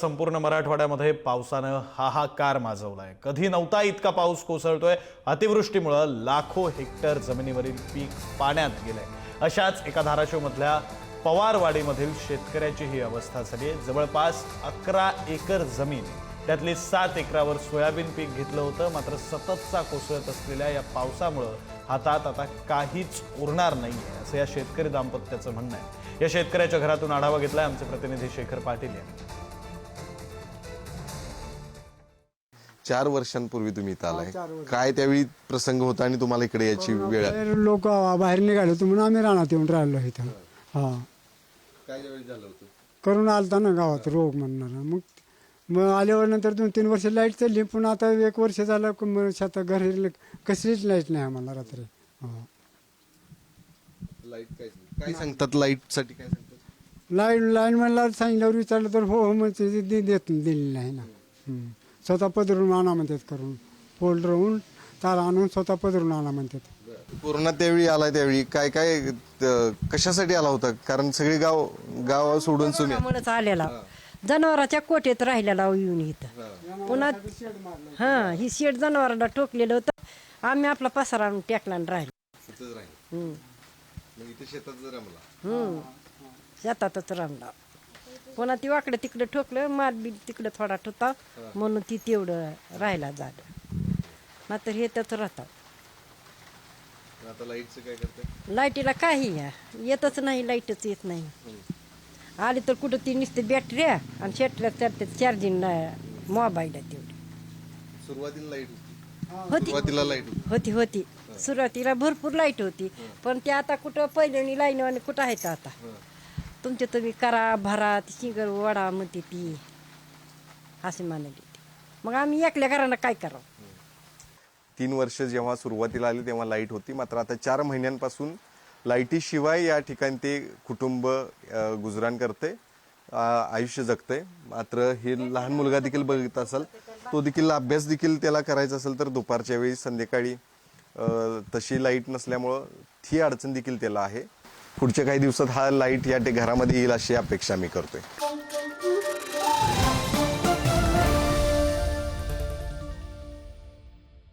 संपूर्ण मराठवाड्यामध्ये पावसानं हाहाकार माजवलाय। कधी नव्हता इतका पाऊस कोसळतोय। अतिवृष्टीमुळे लाखो हेक्टर जमिनीवरील पीक पाण्यात गेलंय। अशाच एका धाराशिवमधल्या पवारवाडीमधील शेतकऱ्याची ही अवस्था झाली आहे। जवळपास 11 एकर जमीन, त्यातली 7 एकरावर सोयाबीन पीक घेतलं होतं। मात्र सततचा कोसळत असलेल्या या पावसामुळे हातात आता काहीच उरणार नाहीये, असं या शेतकरी दाम्पत्याचं म्हणणं आहे। या शेतकऱ्याच्या घरातून आढावा घेतलाय आमचे प्रतिनिधी शेखर पाटील यांनी। 4 वर्षांपूर्वी तुम्ही इथं आलाय, काय त्यावेळी प्रसंग होता आणि तुम्हाला इकडे याची वेळ आली? लोक बाहेर निघाले होते म्हणून आम्ही रानात येऊन राहिलो इथं। काय वेळी झालं होतं? करून आलता ना गावात रोग म्हणणार। मग आल्यावर नंतर 2-3 वर्ष लाईट चालली, पण आता 1 वर्ष झालं शेतात घरी कसलीच लाईट नाही आम्हाला रात्री। लाईट काय सांगतात? लाईट साठी काय सांगतात? लाईन म्हणला सांगितल्यावर विचारलं तर हो म्हणजे दिली नाही ना। स्वतः पदरून आणा म्हणतात, करून फोल्ड राहून तार आणून स्वतः पदरून आणा म्हणतात। कोरोना त्यावेळी आलाय, त्यावेळी काय कशासाठी आला होता? कारण सगळे गाव सोडून तुम्ही म्हणूनच आलेला, जनावरांच्या कोठेत राहिलेला येऊन इथं। पुन्हा ही शेड जनावरांना ठोकलेलं होतं, आम्ही आपला पसारा आणून टेकला आणि राहिलो। शेतातच रमला। पुन्हा ती वाकडं तिकडे ठोकलं, माल बी तिकडे थोडा ठोता म्हणून ती तेवढं राहायला झालं। मात्र हे त्याच राहतात। आता लाईटचं काय करते? लाईटीला काही येतच नाही, लाईटच येत नाही। आली तर कुठं ती नुसते बॅटऱ्या आणि शेटल्या चार्जिंग मोबाईल आहे तेवढी। सुरुवातीला लाईट होती होती होती सुरुवातीला भरपूर लाईट होती, पण ते आता कुठं पहिल्यानी लाईन आणि कुठं आहे का आता? तुमचे तुम्ही करा भरा, ती शिंगर वडा म्हणते ती असे म्हणाली। मग आम्ही एकल्या घरानं काय करावं? 3 वर्ष जेव्हा सुरुवातीला आली तेव्हा लाईट होती, मात्र आता 4 महिन्यांपासून लाईटीशिवाय या ठिकाणी ते कुटुंब गुजराण करते, आयुष्य जगते। मात्र हे लहान मुलगा देखील बघत असाल, तो देखील अभ्यास देखील त्याला करायचा असेल तर दुपारच्या वेळी संध्याकाळी तशी लाईट नसल्यामुळं ही अडचण देखील त्याला आहे। पुढच्या काही दिवसात हा लाईट या घरामध्ये येईल अशी अपेक्षा मी करतोय।